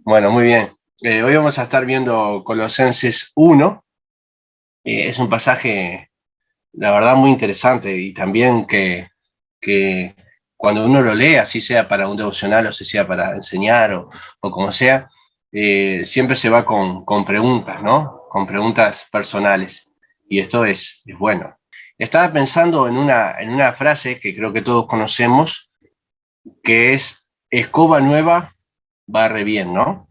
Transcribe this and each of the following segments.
Bueno, muy bien. Hoy vamos a estar viendo Colosenses 1. Es un pasaje, la verdad, muy interesante y también que cuando uno lo lee, así sea para un devocional o sea para enseñar o como sea, siempre se va con preguntas, ¿no? Con preguntas personales. Y esto es bueno. Estaba pensando en una frase que creo que todos conocemos, que es escoba nueva, barre bien, ¿no?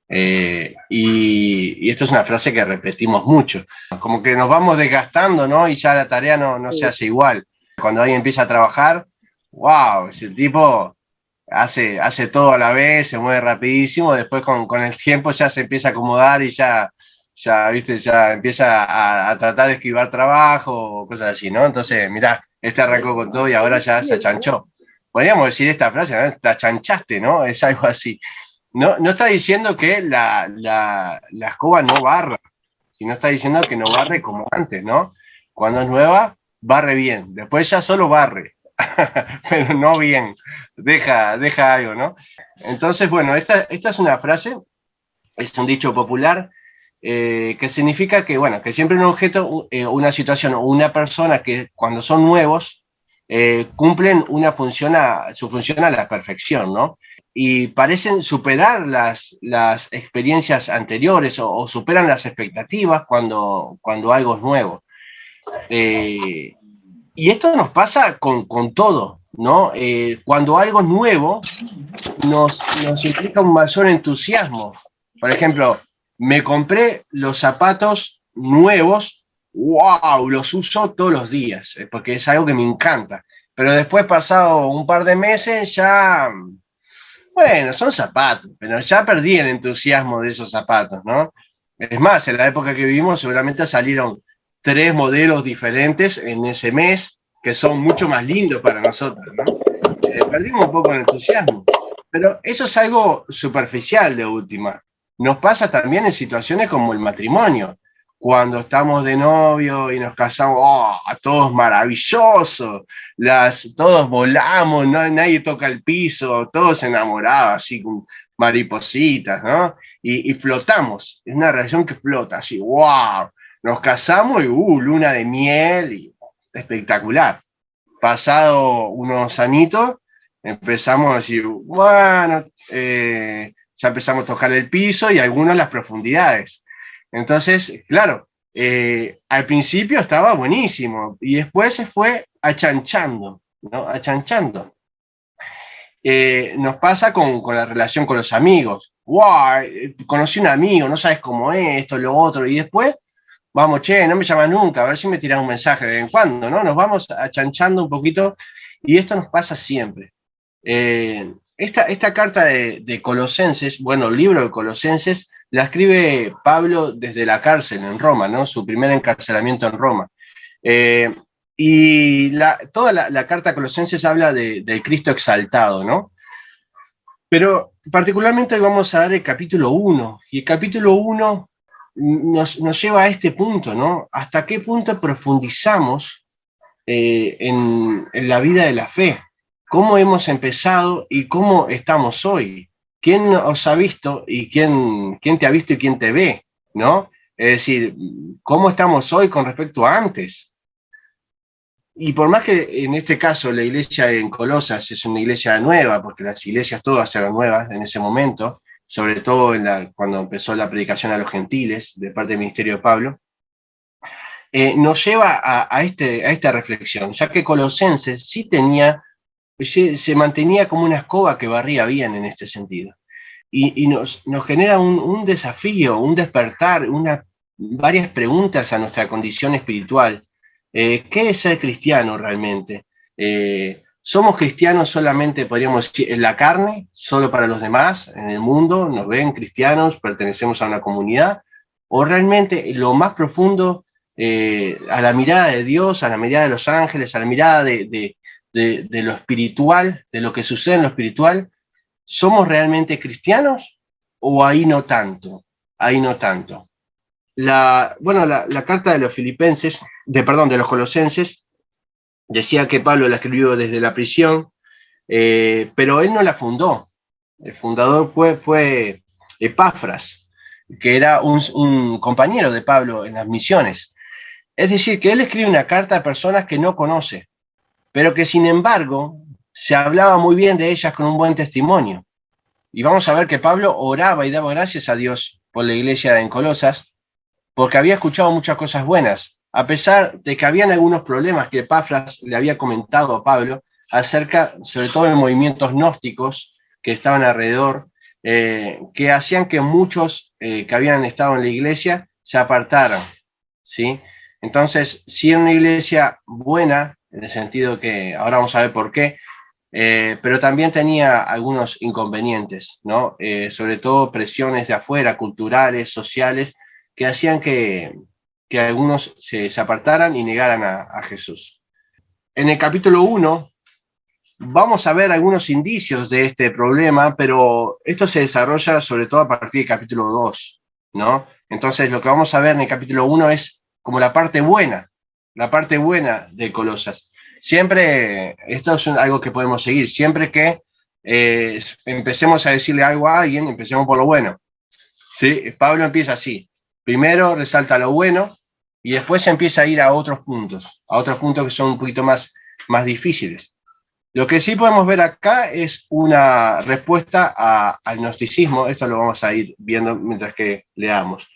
Y esto es una frase que repetimos mucho. Como que nos vamos desgastando, ¿no? Y ya la tarea no se hace igual. Cuando alguien empieza a trabajar, wow, ese tipo hace todo a la vez, se mueve rapidísimo, después con el tiempo ya se empieza a acomodar y viste, ya empieza a tratar de esquivar trabajo o cosas así, ¿no? Entonces, mirá, este arrancó con todo y ahora ya se achanchó. Podríamos decir esta frase, ¿no? Te achanchaste, ¿no? Es algo así. No está diciendo que la escoba no barra, sino está diciendo que no barre como antes, ¿no? Cuando es nueva, barre bien. Después ya solo barre, pero no bien. Deja algo, ¿no? Entonces, bueno, esta es una frase, es un dicho popular que significa que, bueno, que siempre un objeto, una situación o una persona que cuando son nuevos cumplen su función a la perfección, ¿no? Y parecen superar las experiencias anteriores o superan las expectativas cuando algo es nuevo. Eh, y esto nos pasa con todo, ¿no? Cuando algo es nuevo, nos implica un mayor entusiasmo. Por ejemplo, me compré los zapatos nuevos, wow, los uso todos los días, porque es algo que me encanta. Pero después, pasado un par de meses, ya, bueno, son zapatos, pero ya perdí el entusiasmo de esos zapatos, ¿no? Es más, en la época que vivimos seguramente salieron 3 modelos diferentes en ese mes que son mucho más lindos para nosotros, ¿no? Perdimos un poco el entusiasmo. Pero eso es algo superficial de última. Nos pasa también en situaciones como el matrimonio. Cuando estamos de novio y nos casamos, ¡oh! Todo es maravilloso, todos volamos, no, nadie toca el piso, todos enamorados, así con maripositas, ¿no? Y flotamos, es una relación que flota, así, ¡wow! Nos casamos y luna de miel, y espectacular. Pasado unos añitos, empezamos a decir, bueno, ya empezamos a tocar el piso y algunas las profundidades. Entonces, claro, al principio estaba buenísimo y después se fue achanchando, ¿no? Achanchando. Nos pasa con la relación con los amigos. ¡Wow! Conocí un amigo, no sabes cómo es, esto, lo otro, y después vamos, che, no me llamas nunca, a ver si me tiras un mensaje de vez en cuando, ¿no? Nos vamos achanchando un poquito y esto nos pasa siempre. Esta carta de Colosenses, bueno, el libro de Colosenses, la escribe Pablo desde la cárcel en Roma, ¿no? Su primer encarcelamiento en Roma. Eh, y toda la carta a Colosenses habla del Cristo exaltado, ¿no? Pero particularmente hoy vamos a dar el capítulo 1, y el capítulo 1 nos lleva a este punto, ¿no? ¿Hasta qué punto profundizamos en la vida de la fe? ¿Cómo hemos empezado y cómo estamos hoy? ¿Quién os ha visto y quién te ha visto y quién te ve? ¿No? Es decir, ¿cómo estamos hoy con respecto a antes? Y por más que en este caso la iglesia en Colosas es una iglesia nueva, porque las iglesias todas eran nuevas en ese momento, sobre todo cuando empezó la predicación a los gentiles de parte del ministerio de Pablo, nos lleva a esta reflexión, ya que Colosenses sí se mantenía como una escoba que barría bien en este sentido. Y nos genera un desafío, un despertar, varias preguntas a nuestra condición espiritual. ¿Qué es ser cristiano realmente? ¿Somos cristianos solamente, podríamos decir, en la carne, solo para los demás, en el mundo, nos ven cristianos, pertenecemos a una comunidad? ¿O realmente lo más profundo, a la mirada de Dios, a la mirada de los ángeles, a la mirada de lo espiritual, de lo que sucede en lo espiritual, ¿somos realmente cristianos o ahí no tanto? Ahí no tanto. La carta de los filipenses, de los colosenses, decía que Pablo la escribió desde la prisión, pero él no la fundó. El fundador fue Epafras, que era un compañero de Pablo en las misiones. Es decir, que él escribe una carta a personas que no conoce, pero que sin embargo se hablaba muy bien de ellas con un buen testimonio. Y vamos a ver que Pablo oraba y daba gracias a Dios por la iglesia en Colosas, porque había escuchado muchas cosas buenas, a pesar de que habían algunos problemas que Epafras le había comentado a Pablo acerca, sobre todo de movimientos gnósticos que estaban alrededor, que hacían que muchos que habían estado en la iglesia se apartaran, ¿sí? Entonces, si era una iglesia buena, en el sentido que ahora vamos a ver por qué, pero también tenía algunos inconvenientes, ¿no? Sobre todo presiones de afuera, culturales, sociales, que hacían que algunos se apartaran y negaran a Jesús. En el capítulo 1 vamos a ver algunos indicios de este problema, pero esto se desarrolla sobre todo a partir del capítulo 2, ¿no? Entonces lo que vamos a ver en el capítulo 1 es como la parte buena de Colosas. Siempre, esto es algo que podemos seguir, siempre que empecemos a decirle algo a alguien, empecemos por lo bueno. ¿Sí? Pablo empieza así. Primero resalta lo bueno y después empieza a ir a otros puntos que son un poquito más difíciles. Lo que sí podemos ver acá es una respuesta al gnosticismo. Esto lo vamos a ir viendo mientras que leamos.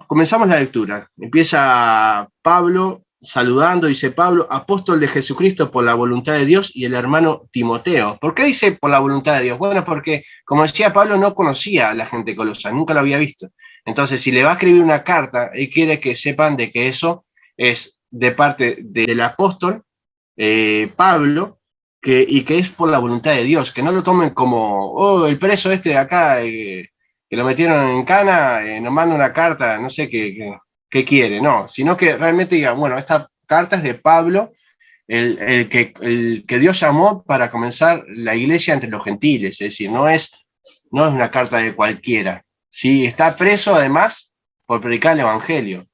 Comenzamos la lectura. Empieza Pablo saludando, dice Pablo, apóstol de Jesucristo por la voluntad de Dios, y el hermano Timoteo. ¿Por qué dice por la voluntad de Dios? Bueno, porque, como decía Pablo, no conocía a la gente de Colosa, nunca lo había visto. Entonces, si le va a escribir una carta, él quiere que sepan de que eso es de parte del apóstol Pablo, y que es por la voluntad de Dios, que no lo tomen como, oh, el preso este de acá, que lo metieron en cana, nos manda una carta, no sé qué quiere, no, sino que realmente digan, bueno, esta carta es de Pablo, el que Dios llamó para comenzar la iglesia entre los gentiles, es decir, no es una carta de cualquiera, ¿sí? Está preso además por predicar el Evangelio.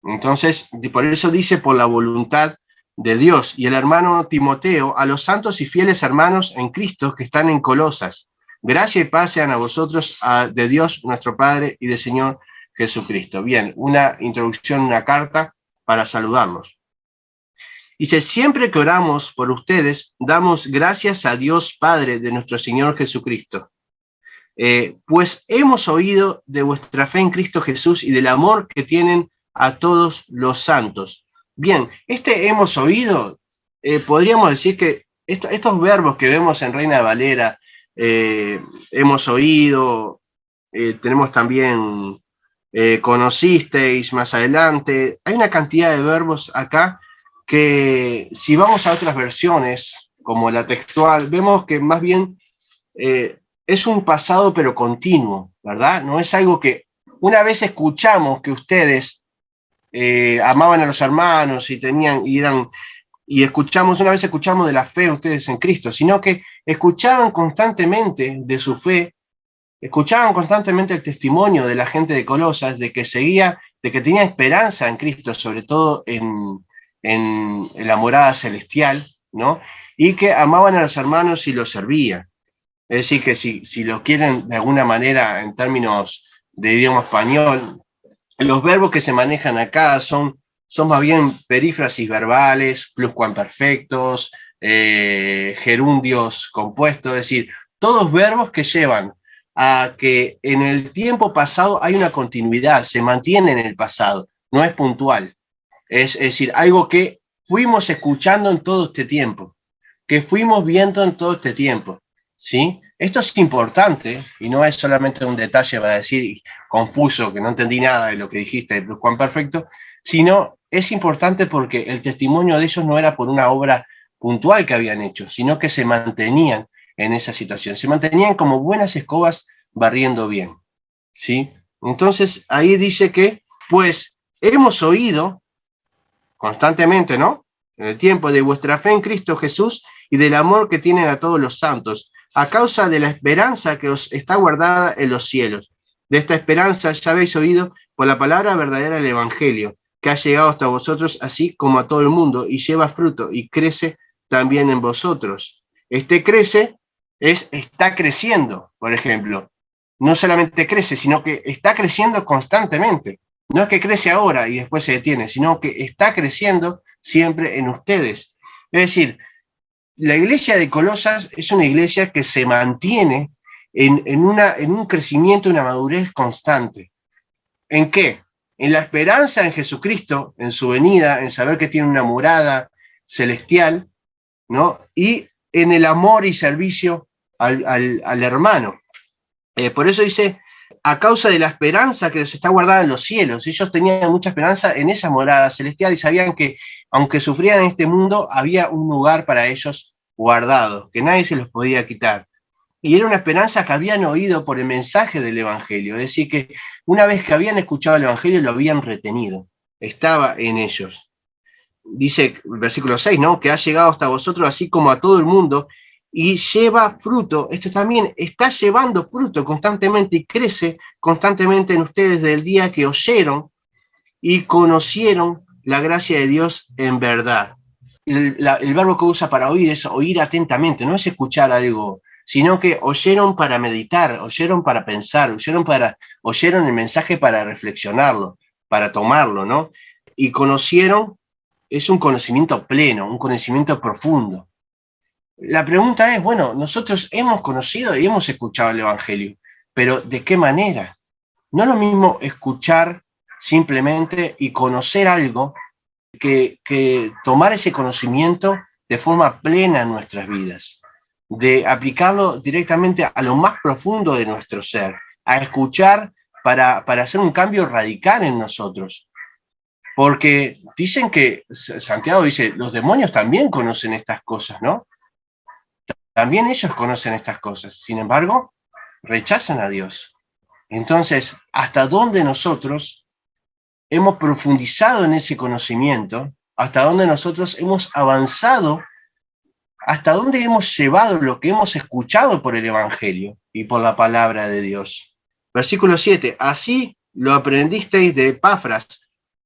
Entonces, por eso dice por la voluntad de Dios. Y el hermano Timoteo, a los santos y fieles hermanos en Cristo que están en Colosas. Gracia y paz sean a vosotros, de Dios nuestro Padre y del Señor Jesucristo. Bien, una introducción, una carta para saludarlos. Dice, siempre que oramos por ustedes, damos gracias a Dios Padre de nuestro Señor Jesucristo. Pues hemos oído de vuestra fe en Cristo Jesús y del amor que tienen a todos los santos. Bien, este hemos oído, podríamos decir que estos verbos que vemos en Reina Valera, hemos oído, tenemos también conocisteis más adelante, hay una cantidad de verbos acá que si vamos a otras versiones, como la textual, vemos que más bien es un pasado pero continuo, ¿verdad? No es algo que una vez escuchamos que ustedes amaban a los hermanos y tenían y eran y escuchamos una vez escuchamos de la fe de ustedes en Cristo, sino que escuchaban constantemente de su fe, escuchaban constantemente el testimonio de la gente de Colosas de que seguía, de que tenía esperanza en Cristo, sobre todo en la morada celestial, ¿no? Y que amaban a los hermanos y los servían. Es decir, que si lo quieren de alguna manera en términos de idioma español, los verbos que se manejan acá son más bien perífrasis verbales, pluscuamperfectos, gerundios compuestos, es decir, todos verbos que llevan a que en el tiempo pasado hay una continuidad, se mantiene en el pasado, no es puntual. Es decir, algo que fuimos escuchando en todo este tiempo, que fuimos viendo en todo este tiempo. ¿Sí? Esto es importante y no es solamente un detalle para decir confuso, que no entendí nada de lo que dijiste de pluscuamperfecto, sino es importante porque el testimonio de ellos no era por una obra puntual que habían hecho, sino que se mantenían en esa situación, se mantenían como buenas escobas barriendo bien. ¿Sí? Entonces ahí dice que, pues, hemos oído constantemente, ¿no? En el tiempo de vuestra fe en Cristo Jesús y del amor que tienen a todos los santos, a causa de la esperanza que os está guardada en los cielos. De esta esperanza ya habéis oído por la palabra verdadera del Evangelio, que ha llegado hasta vosotros así como a todo el mundo, y lleva fruto y crece también en vosotros. Este crece está creciendo, por ejemplo. no solamente crece, sino que está creciendo constantemente. No es que crece ahora y después se detiene, sino que está creciendo siempre en ustedes. Es decir, la iglesia de Colosas es una iglesia que se mantiene en un crecimiento, una madurez constante. ¿En qué? En la esperanza en Jesucristo, en su venida, en saber que tiene una morada celestial, ¿no? Y en el amor y servicio al hermano. Por eso dice, a causa de la esperanza que les está guardada en los cielos. Ellos tenían mucha esperanza en esa morada celestial y sabían que, aunque sufrían en este mundo, había un lugar para ellos guardado, que nadie se los podía quitar. Y era una esperanza que habían oído por el mensaje del Evangelio. Es decir, que una vez que habían escuchado el Evangelio, lo habían retenido. Estaba en ellos. Dice el versículo 6, ¿no? Que ha llegado hasta vosotros así como a todo el mundo y lleva fruto. Esto también está llevando fruto constantemente y crece constantemente en ustedes desde el día que oyeron y conocieron la gracia de Dios en verdad. El verbo que usa para oír es oír atentamente, no es escuchar algo, sino que oyeron para meditar, oyeron para pensar, oyeron el mensaje para reflexionarlo, para tomarlo, ¿no? Y conocieron, es un conocimiento pleno, un conocimiento profundo. La pregunta es, bueno, nosotros hemos conocido y hemos escuchado el Evangelio, pero ¿de qué manera? No es lo mismo escuchar simplemente y conocer algo que tomar ese conocimiento de forma plena en nuestras vidas, de aplicarlo directamente a lo más profundo de nuestro ser, a escuchar para hacer un cambio radical en nosotros. Porque dicen que, Santiago dice, los demonios también conocen estas cosas, ¿no? También ellos conocen estas cosas. Sin embargo, rechazan a Dios. Entonces, ¿hasta dónde nosotros hemos profundizado en ese conocimiento? ¿Hasta dónde nosotros hemos avanzado? ¿Hasta dónde hemos llevado lo que hemos escuchado por el Evangelio y por la palabra de Dios? Versículo 7. Así lo aprendisteis de Epafras,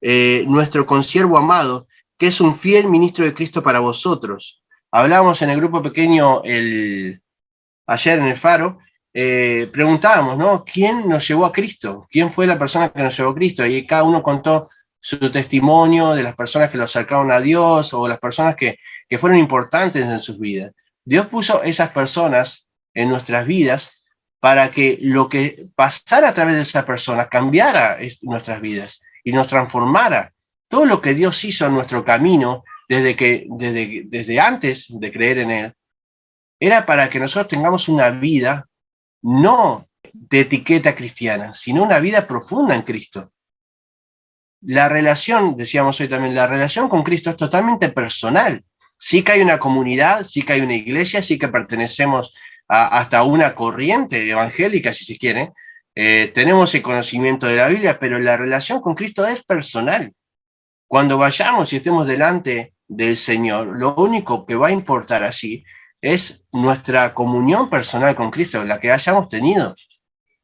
nuestro consiervo amado, que es un fiel ministro de Cristo para vosotros. Hablamos en el grupo pequeño ayer en el Faro, preguntábamos, ¿no? ¿Quién nos llevó a Cristo? ¿Quién fue la persona que nos llevó a Cristo? Y cada uno contó su testimonio de las personas que lo acercaron a Dios o las personas que fueron importantes en sus vidas. Dios puso esas personas en nuestras vidas para que lo que pasara a través de esas personas cambiara nuestras vidas y nos transformara. Todo lo que Dios hizo en nuestro camino desde antes de creer en Él, era para que nosotros tengamos una vida no de etiqueta cristiana, sino una vida profunda en Cristo. La relación, decíamos hoy también, la relación con Cristo es totalmente personal. Sí que hay una comunidad, sí que hay una iglesia, sí que pertenecemos hasta una corriente evangélica, si se quiere. Tenemos el conocimiento de la Biblia, pero la relación con Cristo es personal. Cuando vayamos y estemos delante del Señor, lo único que va a importar allí es nuestra comunión personal con Cristo, la que hayamos tenido.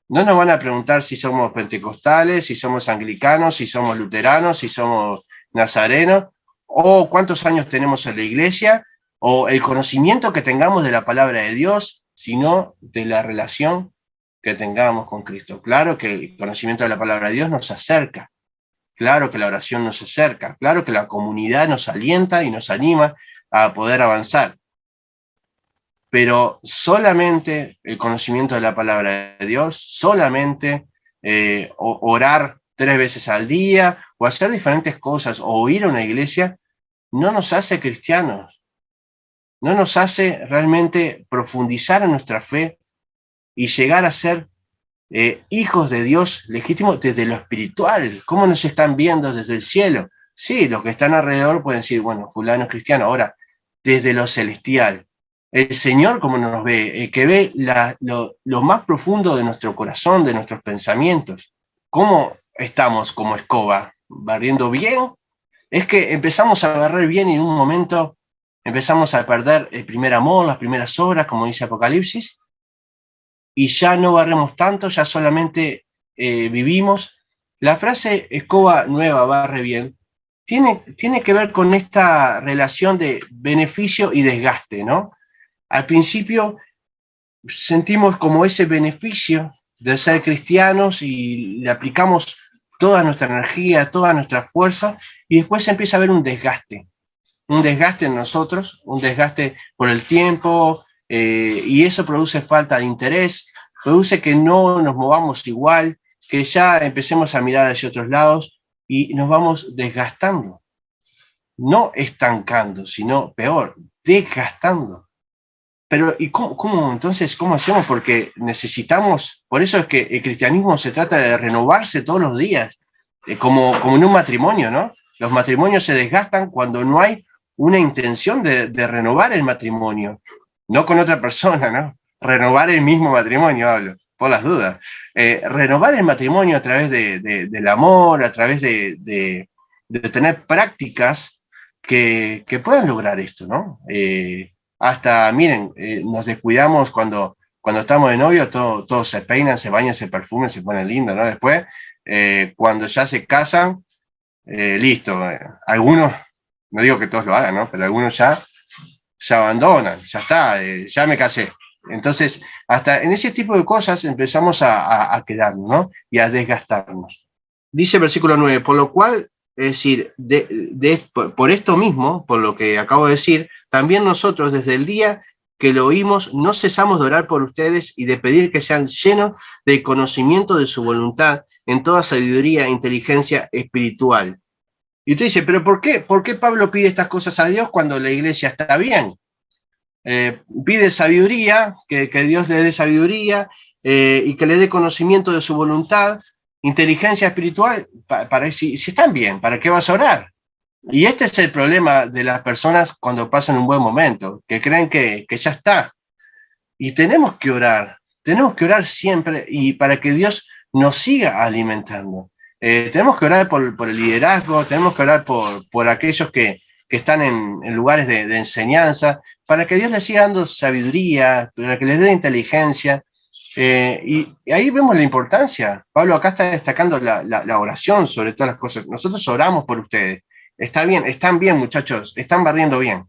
No nos van a preguntar si somos pentecostales, si somos anglicanos, si somos luteranos, si somos nazarenos, o cuántos años tenemos en la iglesia, o el conocimiento que tengamos de la palabra de Dios, sino de la relación que tengamos con Cristo. Claro que el conocimiento de la palabra de Dios nos acerca, claro que la oración nos acerca, claro que la comunidad nos alienta y nos anima a poder avanzar, pero solamente el conocimiento de la palabra de Dios, solamente orar 3 veces al día o hacer diferentes cosas o ir a una iglesia, no nos hace cristianos, no nos hace realmente profundizar en nuestra fe y llegar a ser hijos de Dios legítimos desde lo espiritual. ¿Cómo nos están viendo desde el cielo? Sí, los que están alrededor pueden decir, bueno, fulano es cristiano. Ahora, desde lo celestial, el Señor, como nos ve, el que ve lo más profundo de nuestro corazón, de nuestros pensamientos. ¿Cómo estamos como escoba? ¿Barriendo bien? Es que empezamos a barrer bien y en un momento empezamos a perder el primer amor, las primeras obras, como dice Apocalipsis, y ya no barremos tanto, ya solamente vivimos. La frase escoba nueva barre bien tiene que ver con esta relación de beneficio y desgaste, ¿no? Al principio sentimos como ese beneficio de ser cristianos y le aplicamos toda nuestra energía, toda nuestra fuerza, y después empieza a haber un desgaste en nosotros, un desgaste por el tiempo, y eso produce falta de interés, produce que no nos movamos igual, que ya empecemos a mirar hacia otros lados y nos vamos desgastando, no estancando, sino peor, desgastando. Pero, ¿y entonces, cómo hacemos? Porque necesitamos, por eso es que el cristianismo se trata de renovarse todos los días, como en un matrimonio, ¿no? Los matrimonios se desgastan cuando no hay una intención de renovar el matrimonio, no con otra persona, ¿no? Renovar el mismo matrimonio, hablo, por las dudas. Renovar el matrimonio a través del amor, a través de tener prácticas que puedan lograr esto, ¿no? Hasta, miren, nos descuidamos cuando estamos de novio, todos se peinan, se bañan, se perfumen, se ponen lindos, ¿no? Después, cuando ya se casan, listo. Algunos, no digo que todos lo hagan, ¿no? Pero algunos ya abandonan, ya está, ya me casé. Entonces, hasta en ese tipo de cosas empezamos a quedarnos, ¿no? Y a desgastarnos. Dice el versículo 9, por lo cual, es decir, por esto mismo, por lo que acabo de decir, también nosotros desde el día que lo oímos, no cesamos de orar por ustedes y de pedir que sean llenos de conocimiento de su voluntad en toda sabiduría e inteligencia espiritual. Y usted dice, pero ¿por qué Pablo pide estas cosas a Dios cuando la iglesia está bien? Pide sabiduría, que Dios le dé sabiduría y que le dé conocimiento de su voluntad, inteligencia espiritual, para si están bien, ¿para qué vas a orar? Y este es el problema de las personas cuando pasan un buen momento, que creen que ya está. Y tenemos que orar siempre y para que Dios nos siga alimentando. Tenemos que orar por el liderazgo, tenemos que orar por aquellos que están en lugares de enseñanza, para que Dios les siga dando sabiduría, para que les dé inteligencia. Y ahí vemos la importancia. Pablo acá está destacando la oración sobre todas las cosas. Nosotros oramos por ustedes. Está bien, están bien, muchachos, están barriendo bien,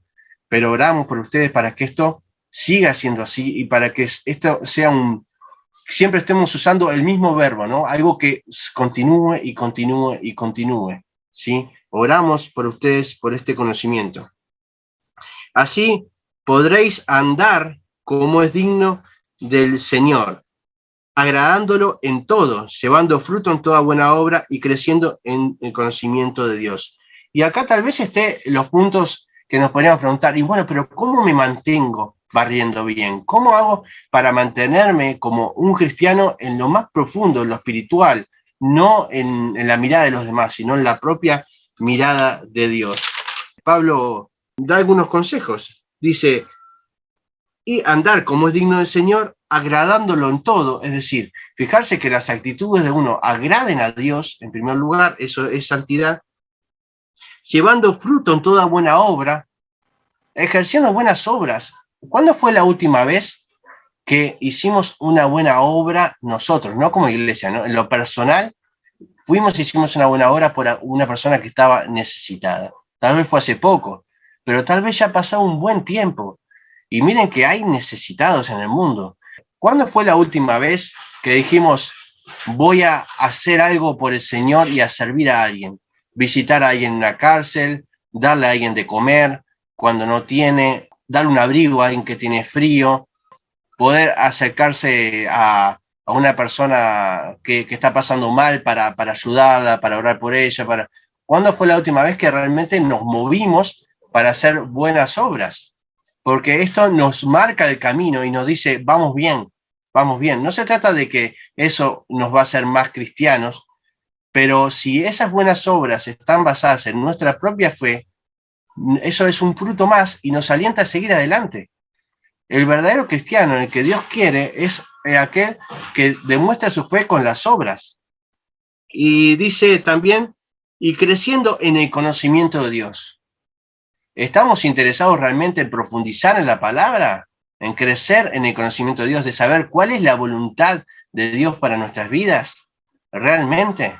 pero oramos por ustedes para que esto siga siendo así y para que esto sea siempre estemos usando el mismo verbo, ¿no? Algo que continúe y continúe y continúe, ¿sí? Oramos por ustedes, por este conocimiento. Así podréis andar como es digno del Señor, agradándolo en todo, llevando fruto en toda buena obra y creciendo en el conocimiento de Dios. Y acá tal vez esté los puntos que nos podríamos preguntar, y bueno, pero ¿cómo me mantengo barriendo bien? ¿Cómo hago para mantenerme como un cristiano en lo más profundo, en lo espiritual, no en la mirada de los demás, sino en la propia mirada de Dios? Pablo da algunos consejos. Dice, y andar como es digno del Señor, agradándolo en todo, es decir, fijarse que las actitudes de uno agraden a Dios, en primer lugar, eso es santidad, llevando fruto en toda buena obra, ejerciendo buenas obras. ¿Cuándo fue la última vez que hicimos una buena obra nosotros, no como iglesia, ¿no? En lo personal, fuimos y hicimos una buena obra por una persona que estaba necesitada. Tal vez fue hace poco, pero tal vez ya ha pasado un buen tiempo. Y miren que hay necesitados en el mundo. ¿Cuándo fue la última vez que dijimos, voy a hacer algo por el Señor y a servir a alguien? Visitar a alguien en una cárcel, darle a alguien de comer cuando no tiene, darle un abrigo a alguien que tiene frío, poder acercarse a una persona que está pasando mal para ayudarla, para orar por ella. ¿Cuándo fue la última vez que realmente nos movimos para hacer buenas obras? Porque esto nos marca el camino y nos dice, vamos bien, vamos bien. No se trata de que eso nos va a hacer más cristianos, pero si esas buenas obras están basadas en nuestra propia fe, eso es un fruto más y nos alienta a seguir adelante. El verdadero cristiano, el que Dios quiere, es aquel que demuestra su fe con las obras. Y dice también, y creciendo en el conocimiento de Dios. ¿Estamos interesados realmente en profundizar en la palabra? ¿En crecer en el conocimiento de Dios? ¿De saber cuál es la voluntad de Dios para nuestras vidas? ¿Realmente?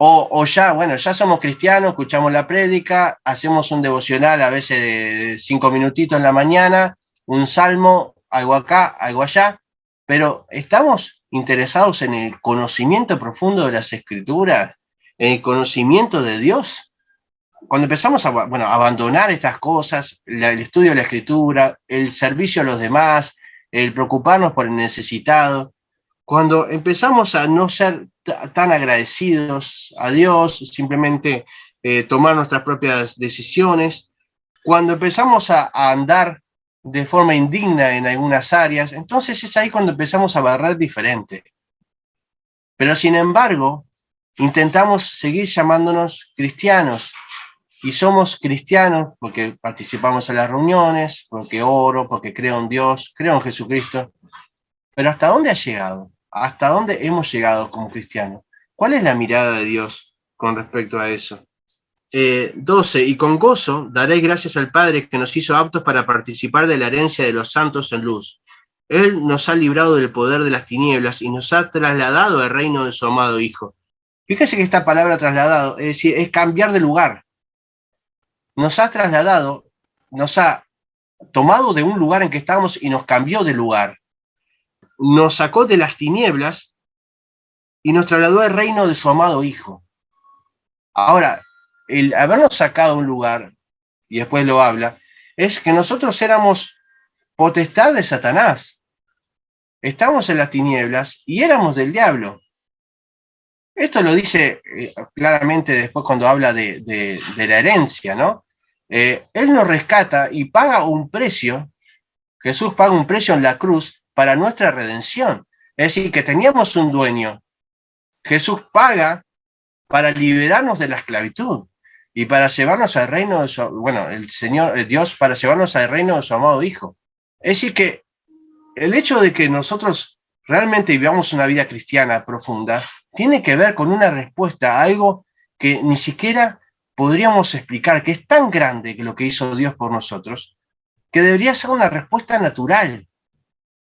O ya, bueno, ya somos cristianos, escuchamos la prédica, hacemos un devocional a veces de 5 minutitos en la mañana, un salmo, algo acá, algo allá, pero ¿estamos interesados en el conocimiento profundo de las Escrituras, en el conocimiento de Dios? Cuando empezamos a, bueno, a abandonar estas cosas, el estudio de la Escritura, el servicio a los demás, el preocuparnos por el necesitado, cuando empezamos a no ser tan agradecidos a Dios, simplemente tomar nuestras propias decisiones, cuando empezamos a andar de forma indigna en algunas áreas, entonces es ahí cuando empezamos a barrer diferente. Pero sin embargo, intentamos seguir llamándonos cristianos, y somos cristianos porque participamos en las reuniones, porque oro, porque creo en Dios, creo en Jesucristo. Pero ¿hasta dónde ha llegado? ¿Hasta dónde hemos llegado como cristianos? ¿Cuál es la mirada de Dios con respecto a eso? 12. Y con gozo daréis gracias al Padre que nos hizo aptos para participar de la herencia de los santos en luz. Él nos ha librado del poder de las tinieblas y nos ha trasladado al reino de su amado Hijo. Fíjese que esta palabra trasladado, es decir, es cambiar de lugar. Nos ha trasladado, nos ha tomado de un lugar en que estábamos y nos cambió de lugar. Nos sacó de las tinieblas y nos trasladó al reino de su amado Hijo. Ahora, el habernos sacado de un lugar, y después lo habla, es que nosotros éramos potestad de Satanás. Estábamos en las tinieblas y éramos del diablo. Esto lo dice claramente después cuando habla de la herencia, ¿no? Él nos rescata y paga un precio. Jesús paga un precio en la cruz para nuestra redención. Es decir, que teníamos un dueño. Jesús paga para liberarnos de la esclavitud y para llevarnos al reino de su, bueno, el Dios para llevarnos al reino de su amado Hijo. Es decir, que el hecho de que nosotros realmente vivamos una vida cristiana profunda tiene que ver con una respuesta a algo que ni siquiera podríamos explicar, que es tan grande que lo que hizo Dios por nosotros, que debería ser una respuesta natural,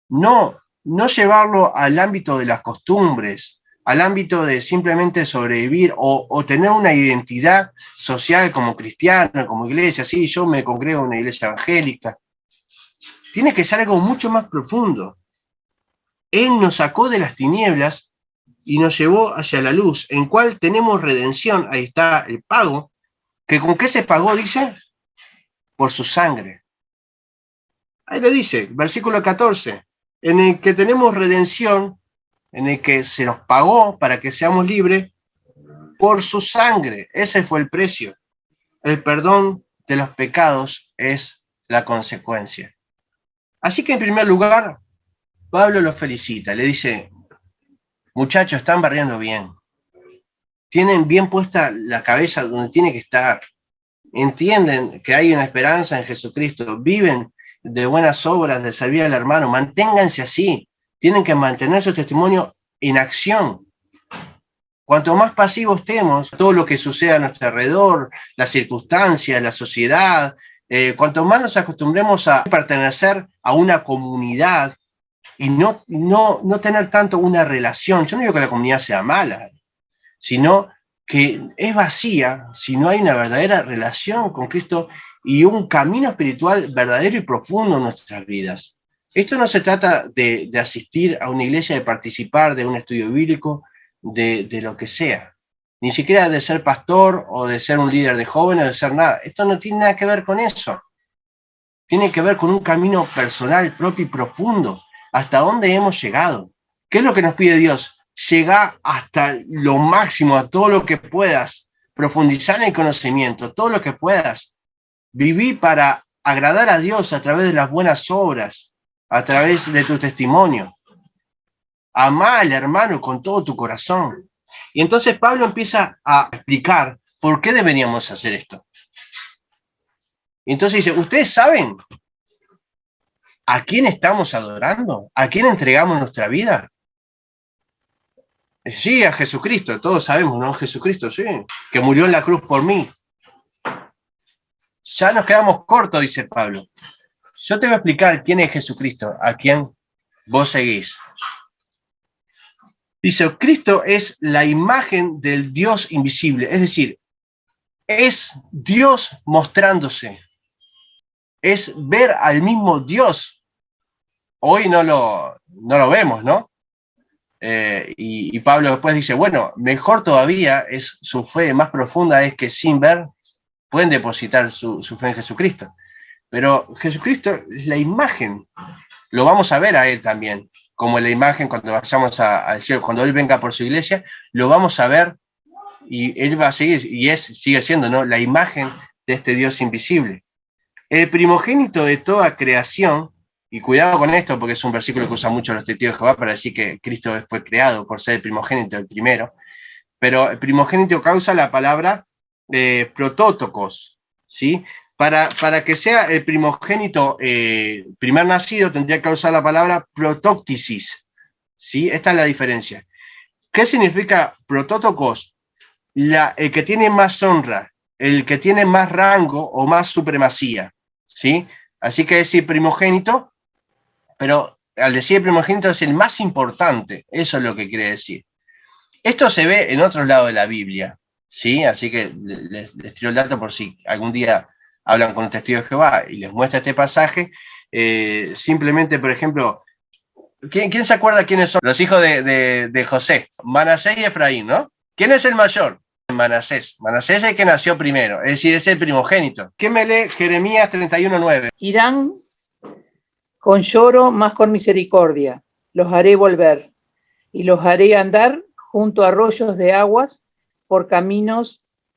no llevarlo al ámbito de las costumbres, al ámbito de simplemente sobrevivir o tener una identidad social como cristiano, como iglesia. Sí, yo me congrego en una iglesia evangélica. Tiene que ser algo mucho más profundo. Él nos sacó de las tinieblas y nos llevó hacia la luz, en cual tenemos redención. Ahí está el pago, que con qué se pagó, dice, por su sangre. Ahí lo dice, versículo 14, en el que tenemos redención, en el que se nos pagó para que seamos libres por su sangre. Ese fue el precio. El perdón de los pecados es la consecuencia. Así que en primer lugar, Pablo los felicita, le dice, muchachos, están barriendo bien, tienen bien puesta la cabeza donde tiene que estar, entienden que hay una esperanza en Jesucristo, viven de buenas obras, de servir al hermano, manténganse así, tienen que mantener su testimonio en acción. Cuanto más pasivos estemos, todo lo que sucede a nuestro alrededor, las circunstancias, la sociedad, cuanto más nos acostumbremos a pertenecer a una comunidad y no tener tanto una relación, yo no digo que la comunidad sea mala, sino que es vacía si no hay una verdadera relación con Cristo y un camino espiritual verdadero y profundo en nuestras vidas. Esto no se trata de asistir a una iglesia, de participar de un estudio bíblico, de lo que sea. Ni siquiera de ser pastor o de ser un líder de jóvenes o de ser nada. Esto no tiene nada que ver con eso. Tiene que ver con un camino personal, propio y profundo. ¿Hasta dónde hemos llegado? ¿Qué es lo que nos pide Dios? Llega hasta lo máximo, a todo lo que puedas, profundizar en el conocimiento, todo lo que puedas, vivir para agradar a Dios a través de las buenas obras, a través de tu testimonio. Amá al hermano con todo tu corazón. Y entonces Pablo empieza a explicar por qué deberíamos hacer esto. Y entonces dice, ¿ustedes saben a quién estamos adorando? ¿A quién entregamos nuestra vida? Sí, a Jesucristo, todos sabemos, ¿no? Jesucristo, sí, que murió en la cruz por mí. Ya nos quedamos cortos, dice Pablo. Yo te voy a explicar quién es Jesucristo, a quién vos seguís. Dice, Cristo es la imagen del Dios invisible, es decir, es Dios mostrándose, es ver al mismo Dios. hoy no lo vemos, ¿no? Y Pablo después dice, bueno, mejor todavía es su fe más profunda, es que sin ver pueden depositar su fe en Jesucristo. Pero Jesucristo es la imagen, lo vamos a ver a Él también, como la imagen cuando vayamos al cielo, cuando Él venga por su iglesia, lo vamos a ver y Él va a seguir, sigue siendo, ¿no?, la imagen de este Dios invisible. El primogénito de toda creación, y cuidado con esto porque es un versículo que usan mucho los testigos de Jehová para decir que Cristo fue creado por ser el primogénito, el primero, pero el primogénito causa la palabra protótocos, ¿sí? Para que sea el primogénito primer nacido tendría que usar la palabra protóctisis, ¿sí? Esta es la diferencia. ¿Qué significa protótocos? El que tiene más honra, el que tiene más rango o más supremacía, ¿sí? Así que es el primogénito, pero al decir primogénito es el más importante, eso es lo que quiere decir. Esto se ve en otros lados de la Biblia, ¿sí? Así que les tiro el dato por si algún día hablan con un testigo de Jehová y les muestra este pasaje. Simplemente, por ejemplo, ¿quién se acuerda quiénes son los hijos de José? Manasés y Efraín, ¿no? ¿Quién es el mayor? Manasés. Manasés es el que nació primero, es decir, es el primogénito. ¿Quién me lee Jeremías 31:9? Irán con lloro, más con misericordia. Los haré volver y los haré andar junto a arroyos de aguas por camino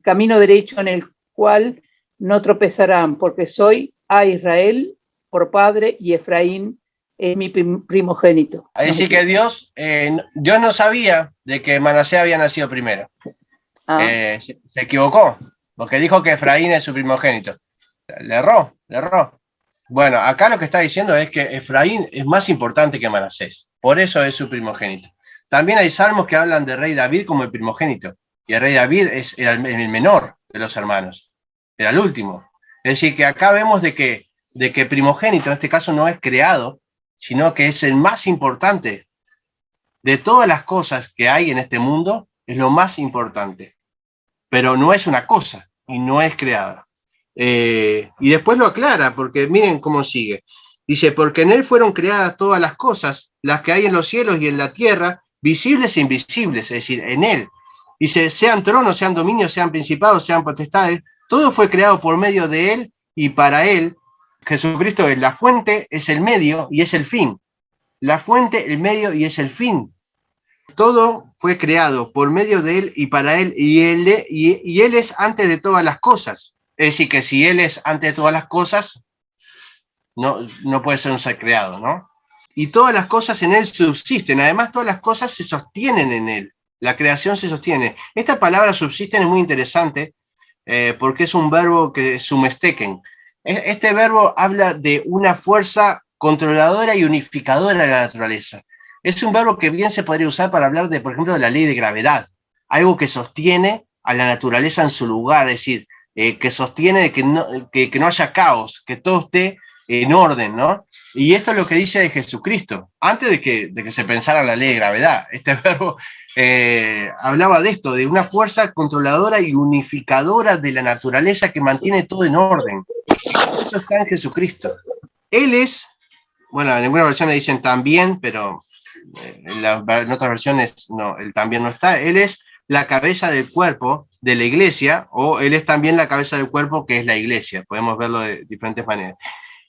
derecho en el cual no tropezarán, porque soy a Israel por padre y Efraín es mi primogénito. Es decir, que Dios no sabía de que Manasés había nacido primero. Se equivocó, porque dijo que Efraín es su primogénito. Le erró. Bueno, acá lo que está diciendo es que Efraín es más importante que Manasés, por eso es su primogénito. También hay salmos que hablan de rey David como el primogénito, y el rey David era el menor de los hermanos, era el último. Es decir, que acá vemos de que primogénito en este caso no es creado, sino que es el más importante. De todas las cosas que hay en este mundo, es lo más importante. Pero no es una cosa, y no es creada. Y después lo aclara, porque miren cómo sigue. Dice, porque en él fueron creadas todas las cosas, las que hay en los cielos y en la tierra, visibles e invisibles, es decir, en él. Dice, sean tronos, sean dominios, sean principados, sean potestades, todo fue creado por medio de él y para él. Jesucristo es la fuente, es el medio y es el fin. La fuente, el medio y es el fin. Todo fue creado por medio de él y para él, y él es antes de todas las cosas. Es decir, que si él es antes de todas las cosas, no puede ser un ser creado, ¿no? Y todas las cosas en él subsisten. Además, todas las cosas se sostienen en él. La creación se sostiene. Esta palabra subsisten es muy interesante porque es un verbo que es sumesteken. Este verbo habla de una fuerza controladora y unificadora de la naturaleza. Es un verbo que bien se podría usar para hablar de, por ejemplo, de la ley de gravedad. Algo que sostiene a la naturaleza en su lugar, es decir, que sostiene de que no haya caos, que todo esté en orden, ¿no? Y esto es lo que dice de Jesucristo, antes de que se pensara la ley de gravedad. Este verbo hablaba de esto, de una fuerza controladora y unificadora de la naturaleza que mantiene todo en orden. Eso está en Jesucristo. Él es, bueno, en algunas versiones dicen también, pero en otras versiones no, él también no está. Él es la cabeza del cuerpo de la iglesia, o él es también la cabeza del cuerpo que es la iglesia. Podemos verlo de diferentes maneras.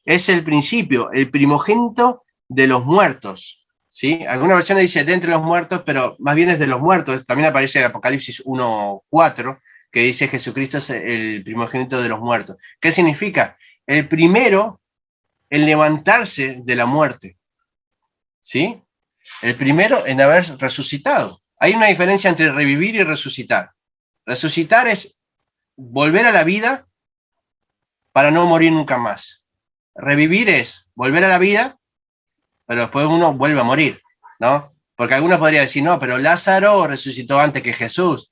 Es el principio, el primogénito de los muertos, ¿sí? Algunas versiones dicen de entre los muertos, pero más bien es de los muertos. También aparece en Apocalipsis 1:4, que dice Jesucristo es el primogénito de los muertos. ¿Qué significa? El primero en levantarse de la muerte, ¿sí? El primero en haber resucitado. Hay una diferencia entre revivir y resucitar. Resucitar es volver a la vida para no morir nunca más. Revivir es volver a la vida, pero después uno vuelve a morir, ¿no? Porque algunos podrían decir, no, pero Lázaro resucitó antes que Jesús.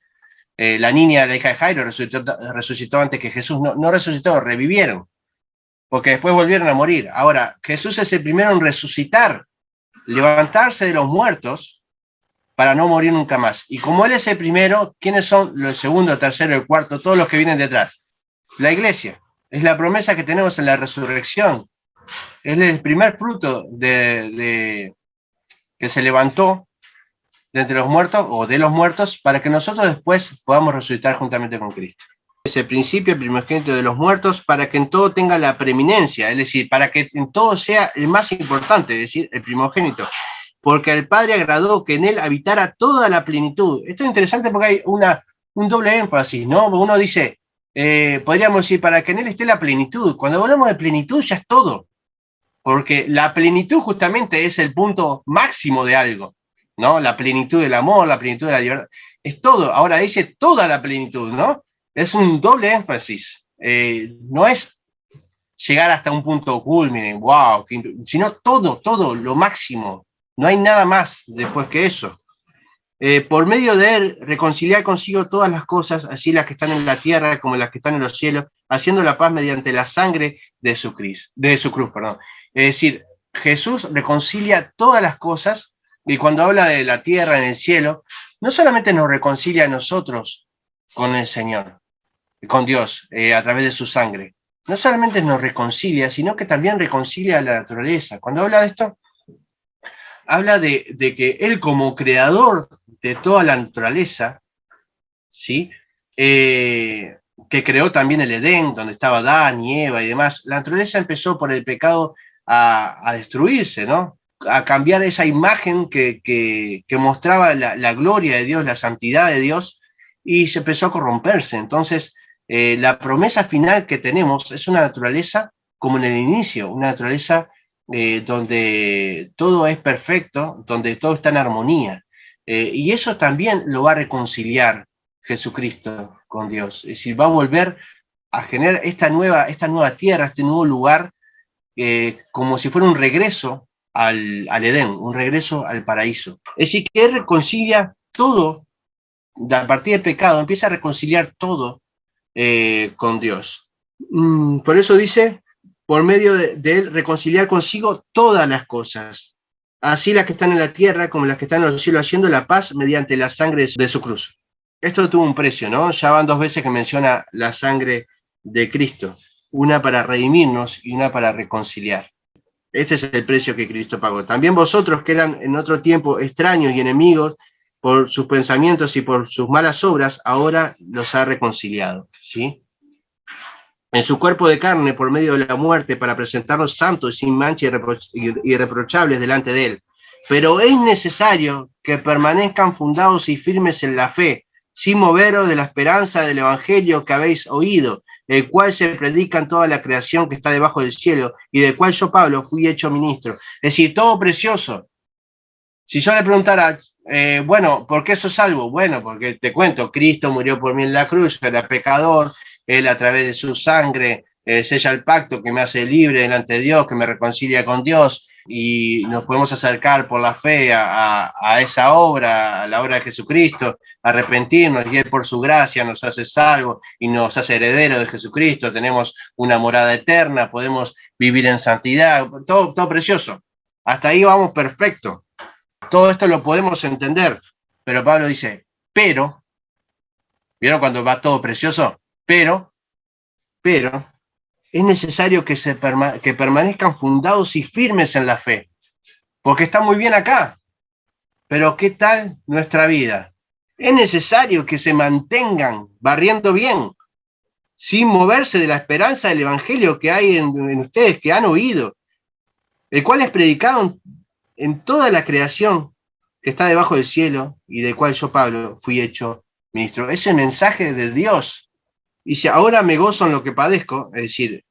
La niña, la hija de Jairo, resucitó antes que Jesús. No resucitó, revivieron. Porque después volvieron a morir. Ahora, Jesús es el primero en resucitar, levantarse de los muertos para no morir nunca más. Y como Él es el primero, ¿quiénes son el segundo, el tercero, el cuarto? Todos los que vienen detrás. La iglesia. Es la promesa que tenemos en la resurrección. Él es el primer fruto que se levantó de entre los muertos o de los muertos para que nosotros después podamos resucitar juntamente con Cristo. Es el principio, el primogénito de los muertos, para que en todo tenga la preeminencia, es decir, para que en todo sea el más importante, es decir, el primogénito. Porque al Padre agradó que en él habitara toda la plenitud. Esto es interesante porque hay un doble énfasis, ¿no? Uno dice, podríamos decir, para que en él esté la plenitud. Cuando hablamos de plenitud ya es todo, porque la plenitud justamente es el punto máximo de algo, ¿no? La plenitud del amor, la plenitud de la libertad, es todo. Ahora dice toda la plenitud, ¿no? Es un doble énfasis. No es llegar hasta un punto culmine, wow, sino todo, lo máximo. No hay nada más después que eso. Por medio de él, reconciliar consigo todas las cosas, así las que están en la tierra como las que están en los cielos, haciendo la paz mediante la sangre de su cruz, perdón. Es decir, Jesús reconcilia todas las cosas, y cuando habla de la tierra en el cielo, no solamente nos reconcilia a nosotros con el Señor, con Dios, a través de su sangre. No solamente nos reconcilia, sino que también reconcilia a la naturaleza. Cuando habla de esto, habla de que Él como creador de toda la naturaleza, ¿sí? Que creó también el Edén, donde estaba Adán y Eva y demás, la naturaleza empezó por el pecado a destruirse, ¿no? A cambiar esa imagen que mostraba la gloria de Dios, la santidad de Dios, y se empezó a corromperse. Entonces, la promesa final que tenemos es una naturaleza como en el inicio, una naturaleza donde todo es perfecto, donde todo está en armonía. Y eso también lo va a reconciliar Jesucristo con Dios. Es decir, va a volver a generar esta nueva tierra, este nuevo lugar, como si fuera un regreso al Edén, un regreso al paraíso. Es decir, que Él reconcilia todo, a partir del pecado, empieza a reconciliar todo con Dios. Por eso dice, por medio de Él, reconciliar consigo todas las cosas, así las que están en la tierra como las que están en los cielos, haciendo la paz mediante la sangre de su cruz. Esto tuvo un precio, ¿no? Ya van 2 veces que menciona la sangre de Cristo, una para redimirnos y una para reconciliar. Este es el precio que Cristo pagó. También vosotros, que eran en otro tiempo extraños y enemigos por sus pensamientos y por sus malas obras, ahora los ha reconciliado, ¿sí? En su cuerpo de carne por medio de la muerte, para presentarnos santos, sin mancha y irreprochables delante de Él. Pero es necesario que permanezcan fundados y firmes en la fe, sin moveros de la esperanza del Evangelio que habéis oído, el cual se predica en toda la creación que está debajo del cielo, y del cual yo, Pablo, fui hecho ministro. Es decir, todo precioso. Si yo le preguntara, bueno, ¿por qué sos salvo? Bueno, porque te cuento, Cristo murió por mí en la cruz, yo era pecador, Él a través de su sangre sella el pacto que me hace libre delante de Dios, que me reconcilia con Dios, y nos podemos acercar por la fe a esa obra, a la obra de Jesucristo, arrepentirnos, y Él por su gracia nos hace salvos y nos hace herederos de Jesucristo, tenemos una morada eterna, podemos vivir en santidad, todo precioso. Hasta ahí vamos perfecto. Todo esto lo podemos entender, pero Pablo dice, pero, ¿vieron cuando va todo precioso? Pero, es necesario que permanezcan fundados y firmes en la fe, porque está muy bien acá, pero ¿qué tal nuestra vida? Es necesario que se mantengan barriendo bien, sin moverse de la esperanza del Evangelio que hay en ustedes, que han oído, el cual es predicado en toda la creación que está debajo del cielo y del cual yo, Pablo, fui hecho ministro. Ese mensaje de Dios. Y si ahora me gozo en lo que padezco, es decir,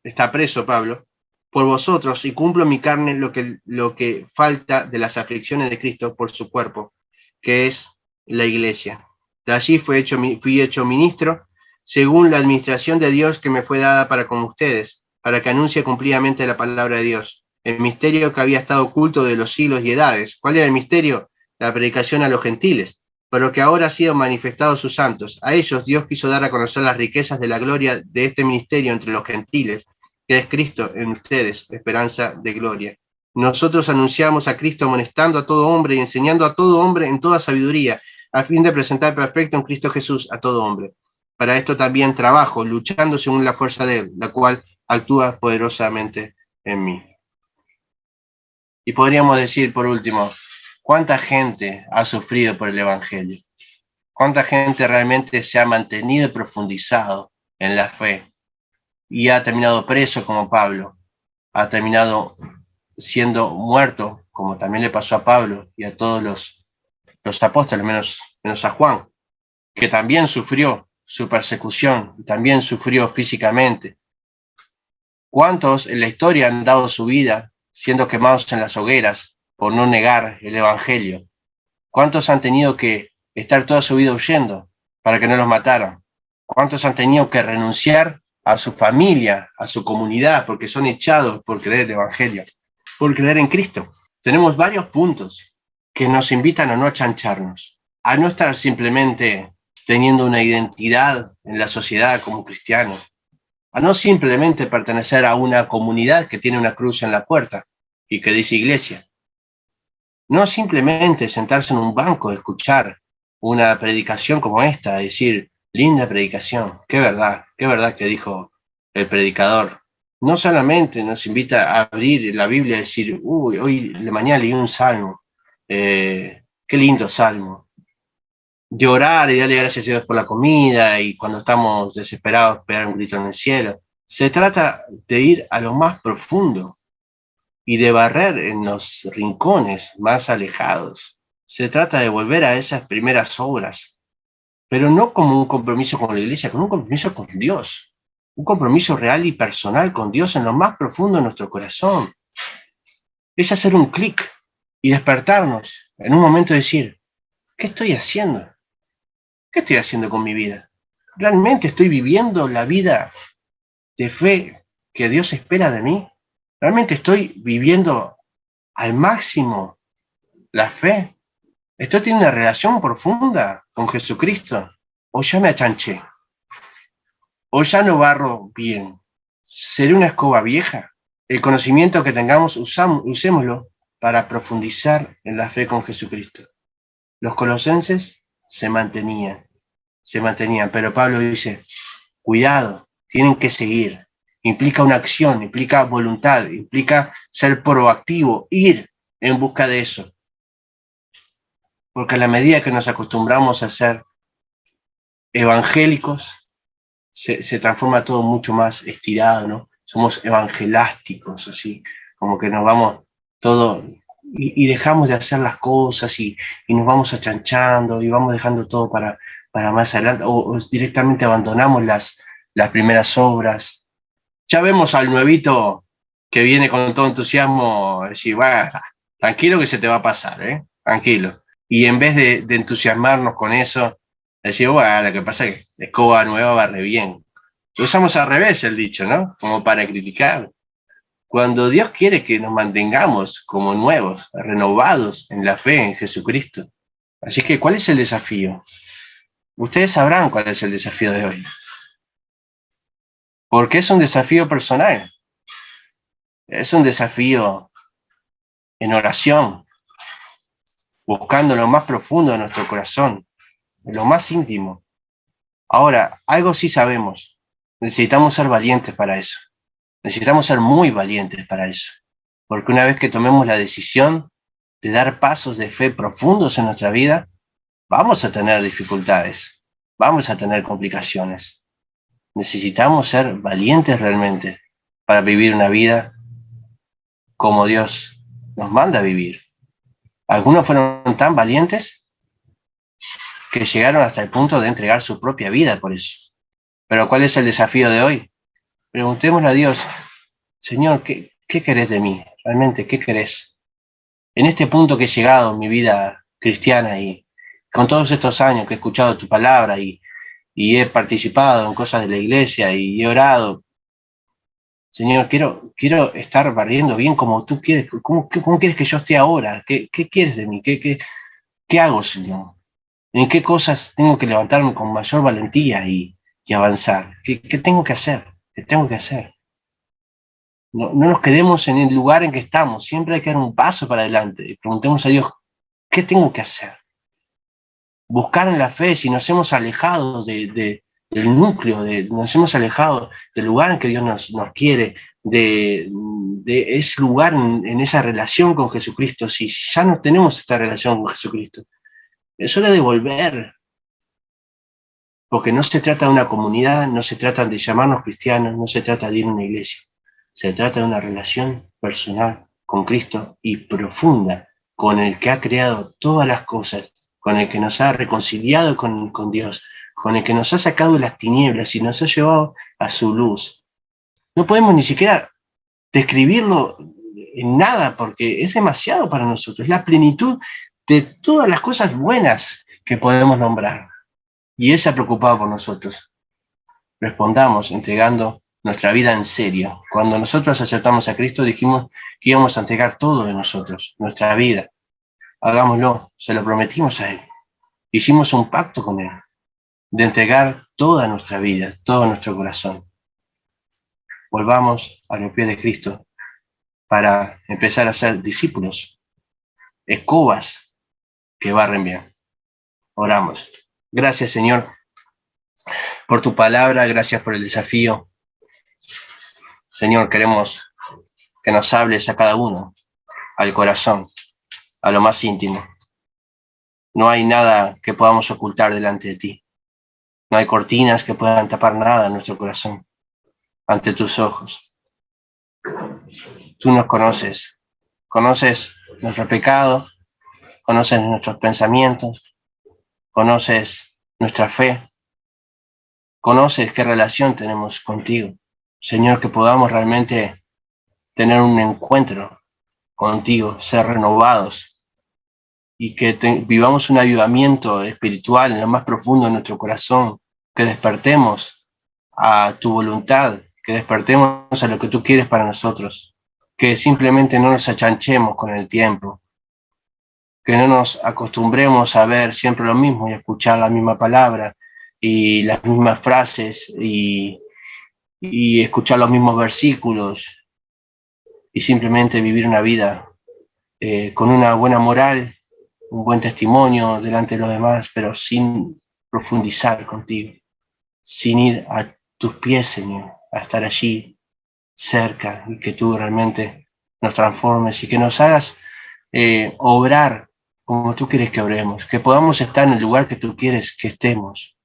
está preso Pablo, por vosotros, y cumplo en mi carne lo que falta de las aflicciones de Cristo por su cuerpo, que es la iglesia. De allí fui hecho ministro, según la administración de Dios que me fue dada para con ustedes, para que anuncie cumplidamente la palabra de Dios, el misterio que había estado oculto de los siglos y edades. ¿Cuál era el misterio? La predicación a los gentiles, pero que ahora ha sido manifestado a sus santos. A ellos Dios quiso dar a conocer las riquezas de la gloria de este ministerio entre los gentiles, que es Cristo en ustedes, esperanza de gloria. Nosotros anunciamos a Cristo amonestando a todo hombre y enseñando a todo hombre en toda sabiduría, a fin de presentar perfecto en Cristo Jesús a todo hombre. Para esto también trabajo, luchando según la fuerza de Él, la cual actúa poderosamente en mí. Y podríamos decir, por último, ¿cuánta gente ha sufrido por el Evangelio? ¿Cuánta gente realmente se ha mantenido y profundizado en la fe y ha terminado preso como Pablo? Ha terminado siendo muerto, como también le pasó a Pablo y a todos los apóstoles, menos a Juan, que también sufrió su persecución, también sufrió físicamente. ¿Cuántos en la historia han dado su vida siendo quemados en las hogueras por no negar el Evangelio? ¿Cuántos han tenido que estar toda su vida huyendo para que no los mataran? ¿Cuántos han tenido que renunciar a su familia, a su comunidad, porque son echados por creer el Evangelio, por creer en Cristo? Tenemos varios puntos que nos invitan a no achancharnos, a no estar simplemente teniendo una identidad en la sociedad como cristianos, a no simplemente pertenecer a una comunidad que tiene una cruz en la puerta y que dice iglesia. No simplemente sentarse en un banco, escuchar una predicación como esta, decir, linda predicación, qué verdad que dijo el predicador. No solamente nos invita a abrir la Biblia y decir, uy, hoy de mañana leí un salmo, qué lindo salmo. De orar y darle gracias a Dios por la comida y cuando estamos desesperados pegar un grito en el cielo. Se trata de ir a lo más profundo y de barrer en los rincones más alejados. Se trata de volver a esas primeras obras, pero no como un compromiso con la iglesia, con un compromiso con Dios, un compromiso real y personal con Dios en lo más profundo de nuestro corazón. Es hacer un clic y despertarnos en un momento y decir, ¿qué estoy haciendo? ¿Qué estoy haciendo con mi vida? ¿Realmente estoy viviendo la vida de fe que Dios espera de mí? ¿Realmente estoy viviendo al máximo la fe? ¿Estoy teniendo una relación profunda con Jesucristo? ¿O ya me achanché? ¿O ya no barro bien? ¿Seré una escoba vieja? El conocimiento que tengamos, usémoslo para profundizar en la fe con Jesucristo. Los colosenses se mantenían, pero Pablo dice, cuidado, tienen que seguir. Implica una acción, implica voluntad, implica ser proactivo, ir en busca de eso. Porque a la medida que nos acostumbramos a ser evangélicos, se transforma todo mucho más estirado, ¿no? Somos evangelásticos, así, como que nos vamos todo y dejamos de hacer las cosas y nos vamos achanchando y vamos dejando todo para más adelante, o directamente abandonamos las primeras obras. Ya vemos al nuevito que viene con todo entusiasmo, decir, bueno, tranquilo que se te va a pasar, tranquilo. Y en vez de entusiasmarnos con eso, decir, bueno, lo que pasa es que la escoba nueva barre bien. Lo usamos al revés el dicho, ¿no? Como para criticar. Cuando Dios quiere que nos mantengamos como nuevos, renovados en la fe en Jesucristo. Así que, ¿cuál es el desafío? Ustedes sabrán cuál es el desafío de hoy. Porque es un desafío personal. Es un desafío en oración, buscando lo más profundo de nuestro corazón, en lo más íntimo. Ahora, algo sí sabemos, necesitamos ser valientes para eso. Necesitamos ser muy valientes para eso. Porque una vez que tomemos la decisión de dar pasos de fe profundos en nuestra vida, vamos a tener dificultades, vamos a tener complicaciones. Necesitamos ser valientes realmente para vivir una vida como Dios nos manda a vivir. Algunos fueron tan valientes que llegaron hasta el punto de entregar su propia vida por eso. Pero ¿cuál es el desafío de hoy? Preguntémosle a Dios, Señor, ¿qué querés de mí? Realmente, ¿qué querés? En este punto que he llegado en mi vida cristiana y con todos estos años que he escuchado tu palabra y he participado en cosas de la iglesia y he orado, Señor, quiero estar barriendo bien como tú quieres. ¿Cómo quieres que yo esté ahora? ¿Qué quieres de mí? ¿Qué hago, Señor? ¿En qué cosas tengo que levantarme con mayor valentía y avanzar? ¿Qué tengo que hacer? ¿Qué tengo que hacer? No nos quedemos en el lugar en que estamos. Siempre hay que dar un paso para adelante. Y preguntemos a Dios, ¿qué tengo que hacer? Buscar en la fe si nos hemos alejado del núcleo, nos hemos alejado del lugar en que Dios nos quiere, de ese lugar en esa relación con Jesucristo, si ya no tenemos esta relación con Jesucristo? Es hora de volver, porque no se trata de una comunidad, no se trata de llamarnos cristianos, no se trata de ir a una iglesia, se trata de una relación personal con Cristo y profunda, con el que ha creado todas las cosas, con el que nos ha reconciliado con Dios, con el que nos ha sacado de las tinieblas y nos ha llevado a su luz. No podemos ni siquiera describirlo en nada porque es demasiado para nosotros, es la plenitud de todas las cosas buenas que podemos nombrar. Y Él se ha preocupado por nosotros. Respondamos entregando nuestra vida en serio. Cuando nosotros aceptamos a Cristo, dijimos que íbamos a entregar todo de nosotros, nuestra vida. Hagámoslo, se lo prometimos a Él. Hicimos un pacto con Él de entregar toda nuestra vida, todo nuestro corazón. Volvamos a los pies de Cristo para empezar a ser discípulos, escobas que barren bien. Oramos. Gracias, Señor, por tu palabra, gracias por el desafío. Señor, queremos que nos hables a cada uno, al corazón, a lo más íntimo. No hay nada que podamos ocultar delante de ti. No hay cortinas que puedan tapar nada en nuestro corazón, ante tus ojos. Tú nos conoces, conoces nuestro pecado, conoces nuestros pensamientos, conoces nuestra fe, conoces qué relación tenemos contigo. Señor, que podamos realmente tener un encuentro contigo, ser renovados y que vivamos un avivamiento espiritual en lo más profundo de nuestro corazón, que despertemos a tu voluntad, que despertemos a lo que tú quieres para nosotros, que simplemente no nos achanchemos con el tiempo, que no nos acostumbremos a ver siempre lo mismo y a escuchar la misma palabra y las mismas frases y escuchar los mismos versículos y simplemente vivir una vida con una buena moral, un buen testimonio delante de los demás, pero sin profundizar contigo, sin ir a tus pies, Señor, a estar allí cerca y que tú realmente nos transformes y que nos hagas obrar como tú quieres que obremos, que podamos estar en el lugar que tú quieres que estemos,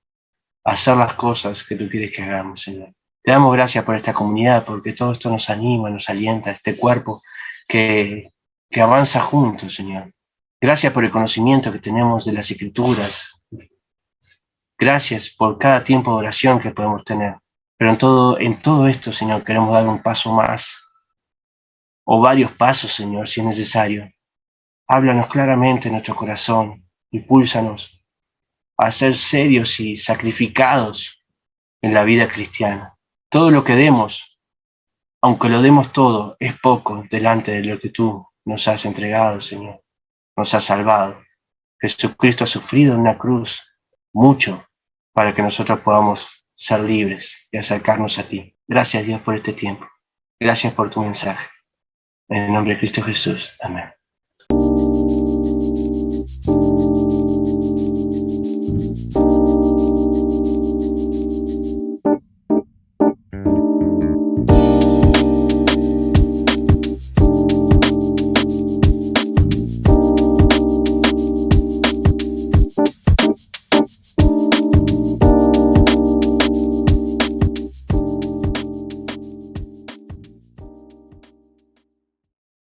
hacer las cosas que tú quieres que hagamos, Señor. Te damos gracias por esta comunidad, porque todo esto nos anima, nos alienta, este cuerpo que avanza juntos, Señor. Gracias por el conocimiento que tenemos de las Escrituras. Gracias por cada tiempo de oración que podemos tener. Pero en todo esto, Señor, queremos dar un paso más, o varios pasos, Señor, si es necesario. Háblanos claramente en nuestro corazón, impúlsanos a ser serios y sacrificados en la vida cristiana. Todo lo que demos, aunque lo demos todo, es poco delante de lo que tú nos has entregado, Señor. Nos has salvado. Jesucristo ha sufrido en una cruz mucho para que nosotros podamos ser libres y acercarnos a ti. Gracias, Dios, por este tiempo. Gracias por tu mensaje. En el nombre de Cristo Jesús. Amén.